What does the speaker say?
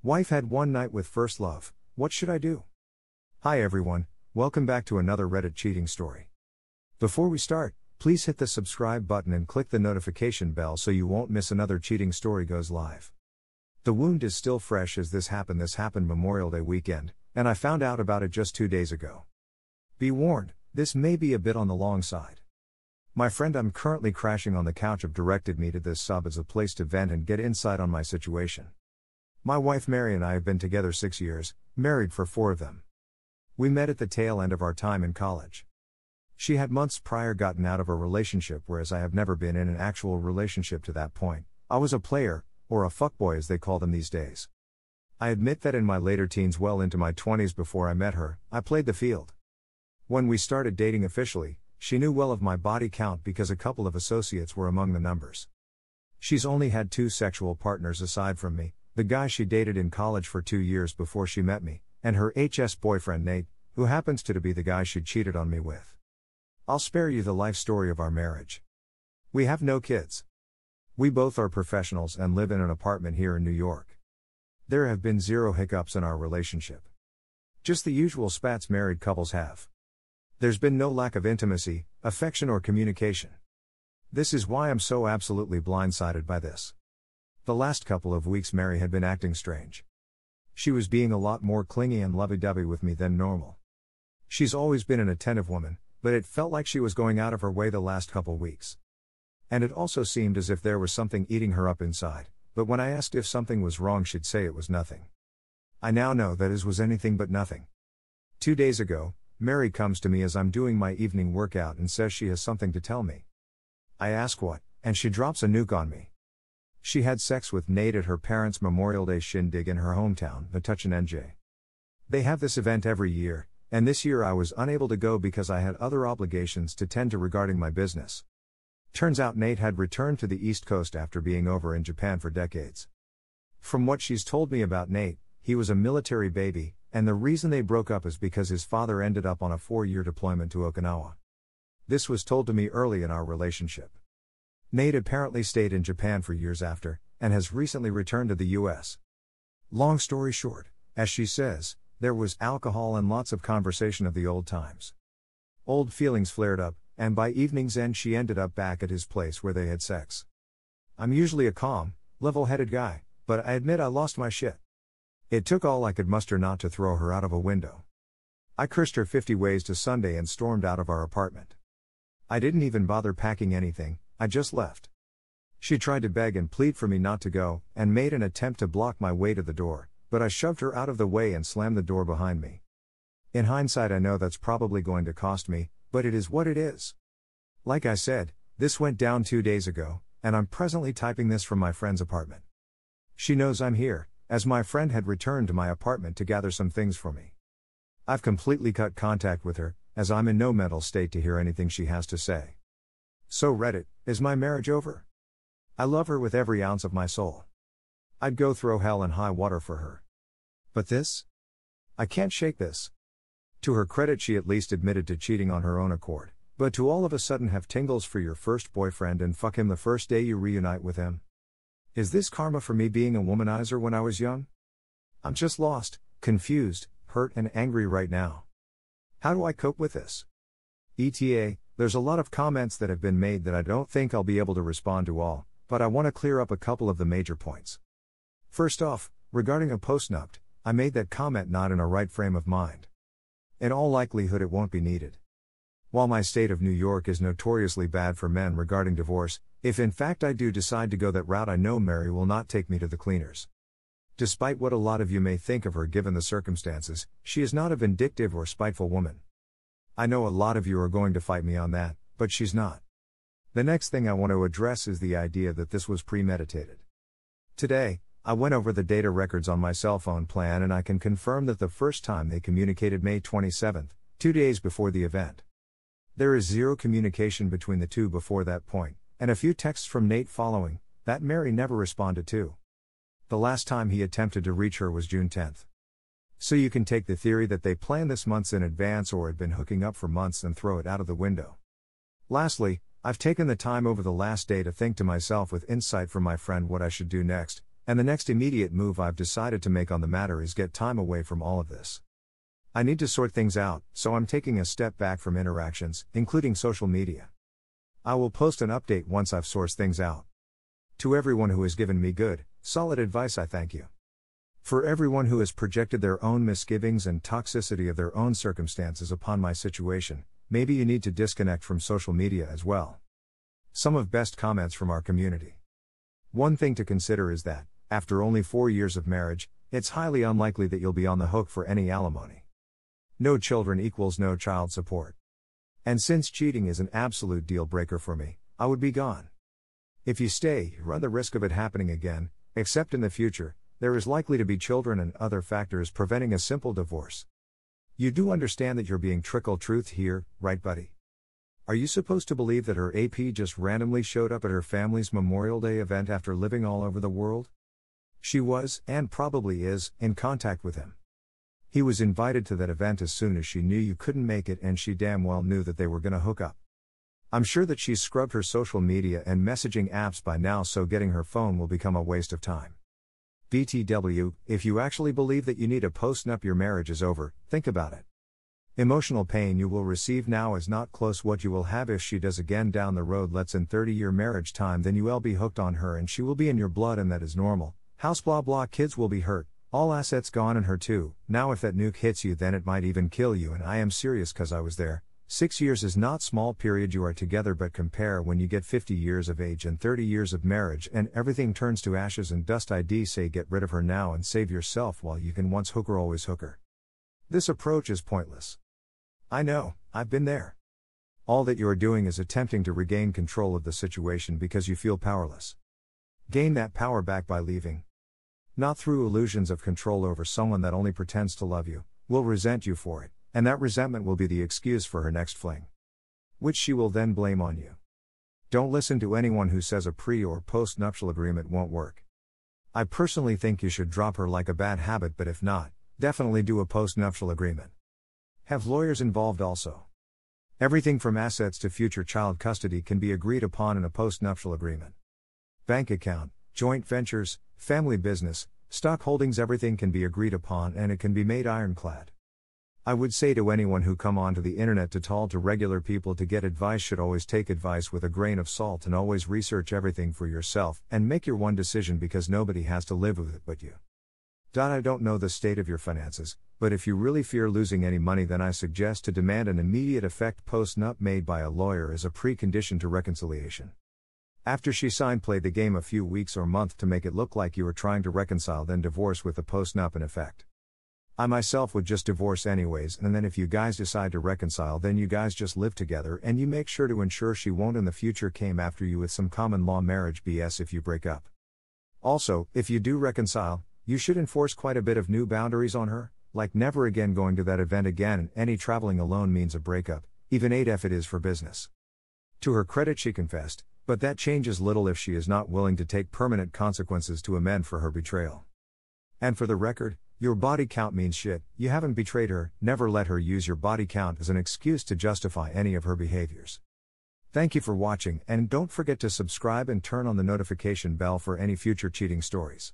Wife had one night with first love, what should I do? Hi everyone, welcome back to another Reddit cheating story. Before we start, please hit the subscribe button and click the notification bell so you won't miss another cheating story goes live. The wound is still fresh as this happened Memorial Day weekend, and I found out about it just 2 days ago. Be warned, this may be a bit on the long side. My friend I'm currently crashing on the couch of directed me to this sub as a place to vent and get insight on my situation. My wife Mary and I have been together 6 years, married for 4 of them. We met at the tail end of our time in college. She had months prior gotten out of a relationship, whereas I have never been in an actual relationship to that point. I was a player, or a fuckboy as they call them these days. I admit that in my later teens, well into my 20s before I met her, I played the field. When we started dating officially, she knew well of my body count because a couple of associates were among the numbers. She's only had 2 sexual partners aside from me, the guy she dated in college for 2 years before she met me, and her HS boyfriend Nate, who happens to be the guy she cheated on me with. I'll spare you the life story of our marriage. We have no kids. We both are professionals and live in an apartment here in New York. There have been 0 hiccups in our relationship. Just the usual spats married couples have. There's been no lack of intimacy, affection or communication. This is why I'm so absolutely blindsided by this. The last couple of weeks Mary had been acting strange. She was being a lot more clingy and lovey-dovey with me than normal. She's always been an attentive woman, but it felt like she was going out of her way the last couple weeks. And it also seemed as if there was something eating her up inside, but when I asked if something was wrong she'd say it was nothing. I now know that it was anything but nothing. 2 days ago, Mary comes to me as I'm doing my evening workout and says she has something to tell me. I ask what, and she drops a nuke on me. She had sex with Nate at her parents' Memorial Day shindig in her hometown, Metuchen, NJ. They have this event every year, and this year I was unable to go because I had other obligations to tend to regarding my business. Turns out Nate had returned to the East Coast after being over in Japan for decades. From what she's told me about Nate, he was a military baby, and the reason they broke up is because his father ended up on a 4-year deployment to Okinawa. This was told to me early in our relationship. Nate apparently stayed in Japan for years after, and has recently returned to the US. Long story short, as she says, there was alcohol and lots of conversation of the old times. Old feelings flared up, and by evening's end she ended up back at his place where they had sex. I'm usually a calm, level-headed guy, but I admit I lost my shit. It took all I could muster not to throw her out of a window. I cursed her 50 ways to Sunday and stormed out of our apartment. I didn't even bother packing anything, I just left. She tried to beg and plead for me not to go, and made an attempt to block my way to the door, but I shoved her out of the way and slammed the door behind me. In hindsight I know that's probably going to cost me, but it is what it is. Like I said, this went down 2 days ago, and I'm presently typing this from my friend's apartment. She knows I'm here, as my friend had returned to my apartment to gather some things for me. I've completely cut contact with her, as I'm in no mental state to hear anything she has to say. So Reddit, is my marriage over? I love her with every ounce of my soul. I'd go through hell and high water for her. But this? I can't shake this. To her credit she at least admitted to cheating on her own accord, but to all of a sudden have tingles for your first boyfriend and fuck him the first day you reunite with him? Is this karma for me being a womanizer when I was young? I'm just lost, confused, hurt and angry right now. How do I cope with this? ETA, there's a lot of comments that have been made that I don't think I'll be able to respond to all, but I want to clear up a couple of the major points. First off, regarding a postnupt, I made that comment not in a right frame of mind. In all likelihood it won't be needed. While my state of New York is notoriously bad for men regarding divorce, if in fact I do decide to go that route I know Mary will not take me to the cleaners. Despite what a lot of you may think of her given the circumstances, she is not a vindictive or spiteful woman. I know a lot of you are going to fight me on that, but she's not. The next thing I want to address is the idea that this was premeditated. Today, I went over the data records on my cell phone plan and I can confirm that the first time they communicated May 27th, 2 days before the event. There is 0 communication between the two before that point, and a few texts from Nate following, that Mary never responded to. The last time he attempted to reach her was June 10th. So you can take the theory that they planned this months in advance or had been hooking up for months and throw it out of the window. Lastly, I've taken the time over the last day to think to myself with insight from my friend what I should do next, And the next immediate move I've decided to make on the matter is get time away from all of this. I need to sort things out, so I'm taking a step back from interactions, including social media. I will post an update once I've sourced things out. To everyone who has given me good, solid advice, I thank you. For everyone who has projected their own misgivings and toxicity of their own circumstances upon my situation, maybe you need to disconnect from social media as well. Some of best comments from our community. One thing to consider is that, after only 4 years of marriage, it's highly unlikely that you'll be on the hook for any alimony. No children equals no child support. And since cheating is an absolute deal breaker for me, I would be gone. If you stay, you run the risk of it happening again, except in the future, there is likely to be children and other factors preventing a simple divorce. You do understand that you're being trickle-truth here, right buddy? Are you supposed to believe that her AP just randomly showed up at her family's Memorial Day event after living all over the world? She was, and probably is, in contact with him. He was invited to that event as soon as she knew you couldn't make it, and she damn well knew that they were gonna hook up. I'm sure that she's scrubbed her social media and messaging apps by now, so getting her phone will become a waste of time. BTW, if you actually believe that you need a post-nup your marriage is over, think about it. Emotional pain you will receive now is not close what you will have if she does again down the road. Let's in 30-year marriage time, then you will be hooked on her and she will be in your blood, and that is normal. House blah blah, kids will be hurt, all assets gone, and her too. Now if that nuke hits you, then it might even kill you, and I am serious cause I was there. 6 years is not small period you are together, but compare when you get 50 years of age and 30 years of marriage and everything turns to ashes and dust. I'd say get rid of her now and save yourself while you can. Once hook her, always hook her. This approach is pointless. I know, I've been there. All that you are doing is attempting to regain control of the situation because you feel powerless. Gain that power back by leaving. Not through illusions of control over someone that only pretends to love you, will resent you for it, and that resentment will be the excuse for her next fling, which she will then blame on you. Don't listen to anyone who says a pre- or post-nuptial agreement won't work. I personally think you should drop her like a bad habit, but if not, definitely do a post-nuptial agreement. Have lawyers involved also. Everything from assets to future child custody can be agreed upon in a post-nuptial agreement. Bank account, joint ventures, family business, stock holdings, everything can be agreed upon and it can be made ironclad. I would say to anyone who come onto the internet to talk to regular people to get advice should always take advice with a grain of salt and always research everything for yourself and make your one decision, because nobody has to live with it but you. I don't know the state of your finances, but if you really fear losing any money, then I suggest to demand an immediate effect post-nup made by a lawyer as a precondition to reconciliation. After she signed, play the game a few weeks or month to make it look like you are trying to reconcile, then divorce with the post-nup in effect. I myself would just divorce anyways, and then if you guys decide to reconcile, then you guys just live together and you make sure to ensure she won't in the future come after you with some common law marriage BS if you break up. Also, if you do reconcile, you should enforce quite a bit of new boundaries on her, like never again going to that event again, and any traveling alone means a breakup, even 8 if it is for business. To her credit, she confessed, but that changes little if she is not willing to take permanent consequences to amend for her betrayal. And for the record, your body count means shit. You haven't betrayed her. Never let her use your body count as an excuse to justify any of her behaviors. Thank you for watching, and don't forget to subscribe and turn on the notification bell for any future cheating stories.